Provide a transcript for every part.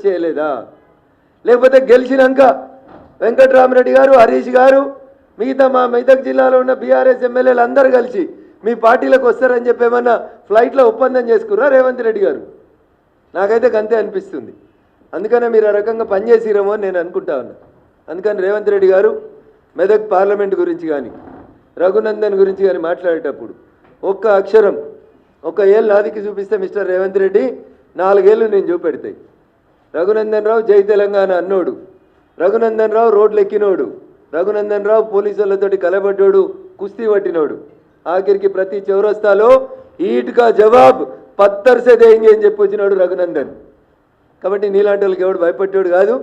చేయలేదా? లేకపోతే గెలిచినాక వెంకట్రామరెడ్డి గారు, హరీష్ గారు, మిగతా మా మెదక్ జిల్లాలో ఉన్న బీఆర్ఎస్ ఎమ్మెల్యేలు అందరూ కలిసి మీ పార్టీలకు వస్తారని చెప్పి ఏమన్నా ఫ్లైట్లో ఒప్పందం చేసుకున్నారా రేవంత్ రెడ్డి గారు? నాకైతే గంతే అనిపిస్తుంది. అందుకనే మీరు ఆ రకంగా పనిచేసిరేమో అని నేను అనుకుంటా ఉన్నా. అందుకని రేవంత్ రెడ్డి గారు మెదక్ పార్లమెంట్ గురించి కానీ రఘునందన్ గురించి కానీ మాట్లాడేటప్పుడు ఒక్క అక్షరం, ఒక ఏళ్ళు నాదికి చూపిస్తే మిస్టర్ రేవంత్ రెడ్డి 4 ఏళ్ళు నేను చూపెడతాయి. రఘునందన్ రావు జై తెలంగాణ అన్నోడు, రఘునందన్ రావు రోడ్లు ఎక్కినోడు, రఘునందన్ రావు పోలీసులతోటి కలబడ్డోడు, కుస్తీ పట్టినోడు, ఆఖరికి ప్రతి చౌరస్తాలో ఈట్కా జవాబ్ పత్తర్ సే దేంగే అని చెప్పి వచ్చినాడు రఘునందన్. కాబట్టి నీలాంటి వాళ్ళకి ఎవడు భయపట్టేవాడు కాదు.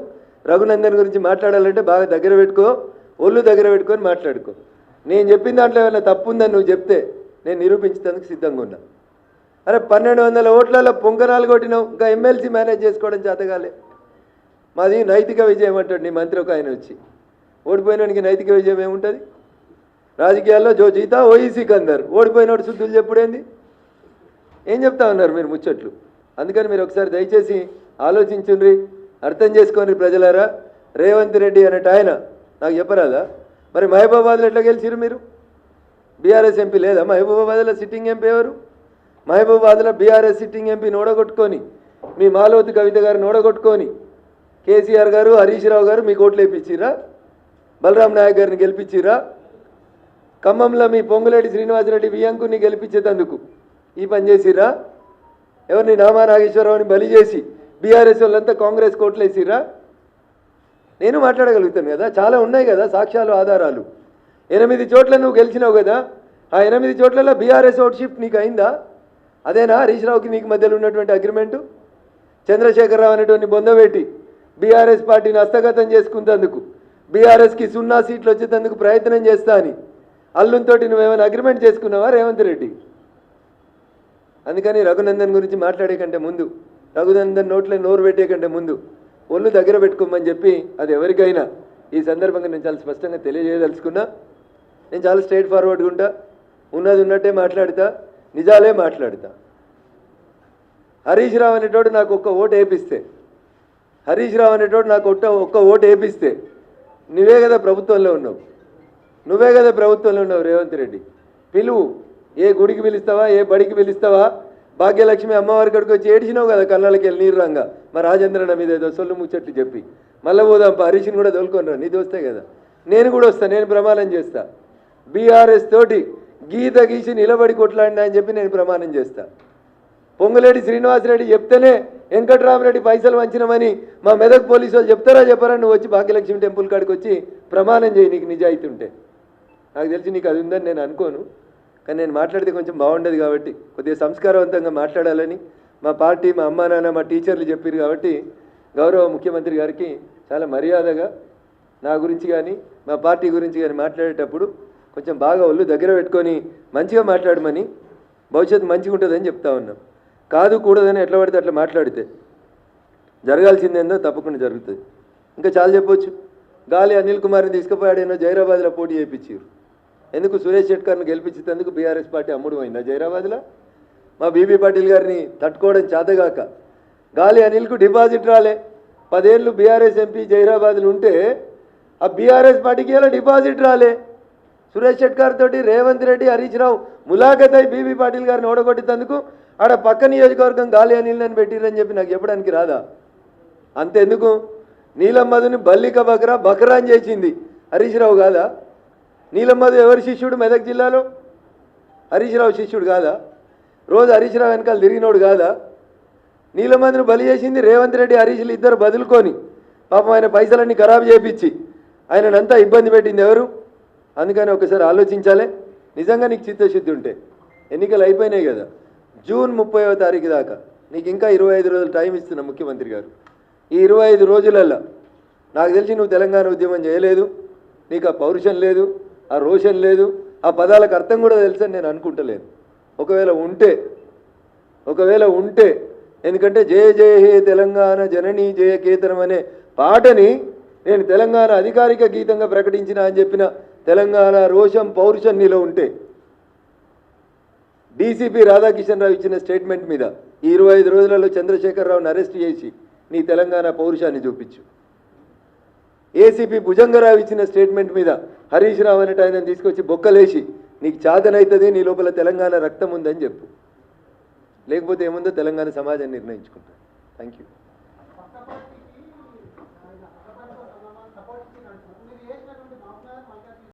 రఘునందన్ గురించి మాట్లాడాలంటే బాగా దగ్గర పెట్టుకో, ఒళ్ళు దగ్గర పెట్టుకొని మాట్లాడుకో. నేను చెప్పిన దాంట్లో ఏమైనా తప్పు ఉందని నువ్వు చెప్తే నేను నిరూపించేందుకు సిద్ధంగా ఉన్నా. అరే 1200 ఓట్లలో పొంగనాలు కొట్టినావు, ఇంకా ఎమ్మెల్సీ మేనేజ్ చేసుకోవడం చేతగాలే. మాది నైతిక విజయం అంటాడు నీ మంత్రి ఒక ఆయన వచ్చి. ఓడిపోయినానికి నైతిక విజయం ఏముంటుంది? రాజకీయాల్లో జో జీతా ఓయి సికందర్, ఓడిపోయినోడు శుద్ధులు చెప్పుడేంది? ఏం చెప్తా ఉన్నారు మీరు ముచ్చట్లు? అందుకని మీరు ఒకసారి దయచేసి ఆలోచించుండ్రి, అర్థం చేసుకోండి ప్రజలారా. రేవంత్ రెడ్డి అనేట ఆయన నాకు చెప్పరాదా? మరి మహబూబాబాద్లో ఎట్లా గెలిచిరు మీరు? బీఆర్ఎస్ ఎంపీ లేదా మహబూబాబాద్లో? సిట్టింగ్ ఎంపీ ఎవరు? మహబూబాబాద్లో బీఆర్ఎస్ సిట్టింగ్ ఎంపీని ఓడగొట్టుకొని, మీ మాలోతి కవిత గారిని ఓడగొట్టుకొని కేసీఆర్ గారు, హరీష్ రావు గారు మీకు ఓట్లు వేయించిరా? బలరాం నాయక్ గారిని గెలిపించిరా? ఖమ్మంలో మీ పొంగులేటి శ్రీనివాసరెడ్డి వియంకుని గెలిపించేందుకు ఈ పని చేసిరా? ఎవరిని నామా నాగేశ్వరరావుని బలి చేసి బీఆర్ఎస్ వాళ్ళంతా కాంగ్రెస్ కోట్లు వేసిరా? నేను మాట్లాడగలుగుతాను కదా, చాలా ఉన్నాయి కదా సాక్ష్యాలు, ఆధారాలు. 8 చోట్ల నువ్వు గెలిచినావు కదా, ఆ 8 చోట్లలో బీఆర్ఎస్ ఓట్ షిఫ్ట్ నీకు అయిందా? అదేనా హరీష్ రావుకి నీకు మధ్యలో ఉన్నటువంటి అగ్రిమెంటు? చంద్రశేఖరరావు అనేటువంటి బొందబెట్టి బీఆర్ఎస్ పార్టీని హస్తగతం చేసుకున్నందుకు, బీఆర్ఎస్కి 0 సీట్లు వచ్చేందుకు ప్రయత్నం చేస్తా అని అల్లుంతోటి నువ్వేమైనా అగ్రిమెంట్ చేసుకున్నావా రేవంత్ రెడ్డి? అందుకని రఘునందన్ గురించి మాట్లాడే కంటే ముందు, రఘునందన్ నోట్లో నోరు పెట్టే కంటే ముందు ఒళ్ళు దగ్గర పెట్టుకోమని చెప్పి అది ఎవరికైనా ఈ సందర్భంగా నేను చాలా స్పష్టంగా తెలియజేయదలుచుకున్నా. నేను చాలా స్ట్రైట్ ఫార్వర్డ్గా ఉంటా, ఉన్నది ఉన్నట్టే మాట్లాడతా, నిజాలే మాట్లాడతా. హరీష్ రావు అనేటోడు నాకు ఒక్క ఓటు వేపిస్తే, హరీష్ రావు అనేటోడు నాకు ఒక్క ఓటు వేపిస్తే నువ్వే కదా ప్రభుత్వంలో ఉన్నావు, నువ్వే కదా ప్రభుత్వంలో ఉన్నావు రేవంత్ రెడ్డి. పిలువు, ఏ గుడికి పిలుస్తావా, ఏ బడికి పిలుస్తావా? భాగ్యలక్ష్మి అమ్మవారి కాడికి వచ్చి ఏడిచినావు కదా కళ్ళకి వెళ్ళి నీరు రంగా, మా రాజేంద్రన మీద ఏదో సొల్లు ముచ్చట్లు చెప్పి. మళ్ళీ పోదాం హరీష్ని కూడా తోలుకొనిరా, నీ దోస్తే కదా. నేను కూడా వస్తా, నేను ప్రమాణం చేస్తా. బీఆర్ఎస్ తోటి గీత గీసి నిలబడి కొట్లాడినా అని చెప్పి నేను ప్రమాణం చేస్తా. పొంగులేటి శ్రీనివాసరెడ్డి చెప్తేనే వెంకట్రామరెడ్డి పైసలు వంచినమని మా మెదక్ పోలీసు వాళ్ళు చెప్తారా చెప్పారా? నువ్వు వచ్చి భాగ్యలక్ష్మి టెంపుల్ కాడికి వచ్చి ప్రమాణం చేయి, నీకు నిజాయితీ ఉంటే. నాకు తెలిసి నీకు అది ఉందని నేను అనుకోను, కానీ నేను మాట్లాడితే కొంచెం బాగుండదు కాబట్టి కొద్దిగా సంస్కారవంతంగా మాట్లాడాలని మా పార్టీ, మా అమ్మా నాన్న, మా టీచర్లు చెప్పారు కాబట్టి గౌరవ ముఖ్యమంత్రి గారికి చాలా మర్యాదగా నా గురించి కానీ మా పార్టీ గురించి కానీ మాట్లాడేటప్పుడు కొంచెం బాగా ఒళ్ళు దగ్గర పెట్టుకొని మంచిగా మాట్లాడమని, భవిష్యత్తు మంచిగా ఉంటుందని చెప్తా ఉన్నాం. కాదు కూడదని ఎట్లా పడితే అట్లా మాట్లాడితే జరగాల్సిందేందో తప్పకుండా జరుగుతుంది. ఇంకా చాలా చెప్పొచ్చు. గాలి అనిల్ కుమార్ని తీసుకుపోయాడేనో జైరాబాద్లో పోటీ చేయించారు. ఎందుకు? సురేష్ షెట్కర్ని గెలిపించేందుకు బీఆర్ఎస్ పార్టీ అమ్ముడు పోయిందా జైరాబాద్లో? మా బీబీ పాటిల్ గారిని తట్టుకోవడం చేతగాక గాలి అనిల్కు డిపాజిట్ రాలే. 10 ఏళ్ళు బీఆర్ఎస్ ఎంపీ జైరాబాద్లు ఉంటే ఆ బీఆర్ఎస్ పార్టీకి ఇలా డిపాజిట్ రాలే. సురేష్ షెట్కర్ తోటి రేవంత్ రెడ్డి, హరీష్ రావు ములాఖత్ అయి బీబీ పాటిల్ గారిని ఓడగొట్టేందుకు ఆడ పక్క నియోజకవర్గం గాలి అనిల్ని పెట్టిరని చెప్పి నాకు చెప్పడానికి రాదా? అంతెందుకు, నీలమ్మధుని బల్లిక బకరా అని చేసింది హరీష్ రావు కాదా? నీలమ్మధు ఎవరి శిష్యుడు మెదక్ జిల్లాలో? హరీష్ రావు శిష్యుడు కాదా? రోజు హరీష్ రావు వెనకాల తిరిగినోడు కాదా? నీలమ్మధుని బలి చేసింది రేవంత్ రెడ్డి, హరీష్లు ఇద్దరు బదులుకొని పాపం ఆయన పైసలన్నీ ఖరాబు చేయించి ఆయనంతా ఇబ్బంది పెట్టింది ఎవరు? అందుకని ఒకసారి ఆలోచించాలి. నిజంగా నీకు చిత్తశుద్ధి ఉంటే ఎన్నికలు అయిపోయినాయి కదా, జూన్ 30వ తారీఖు దాకా నీకు ఇంకా 25 రోజులు టైం ఇస్తున్న ముఖ్యమంత్రి గారు. ఈ 25 రోజులల్లో నాకు తెలిసి నువ్వు తెలంగాణ ఉద్యమం చేయలేదు, నీకు ఆ పౌరుషం లేదు, ఆ రోషన్ లేదు, ఆ పదాలకు అర్థం కూడా తెలుసని నేను అనుకుంటలేను. ఒకవేళ ఉంటే ఎందుకంటే జయ జయ హే తెలంగాణ జననీ జయ కేతనం అనే పాటని నేను తెలంగాణ అధికారిక గీతంగా ప్రకటించిన అని చెప్పిన తెలంగాణ రోషం, పౌరుషం నీలో ఉంటే డీసీపీ రాధాకిషన్ రావు ఇచ్చిన స్టేట్మెంట్ మీద ఈ 25 రోజులలో చంద్రశేఖరరావుని అరెస్ట్ చేసి నీ తెలంగాణ పౌరుషాన్ని చూపించు. ఏసీపీ భుజంగరావు ఇచ్చిన స్టేట్మెంట్ మీద హరీష్ రావు అనేట ఆయన తీసుకొచ్చి బొక్కలేసి నీకు చాదనవుతుంది, నీ లోపల తెలంగాణ రక్తం ఉందని చెప్పు. లేకపోతే ఏముందో తెలంగాణ సమాజం నిర్ణయించుకుంటారు. Thank you.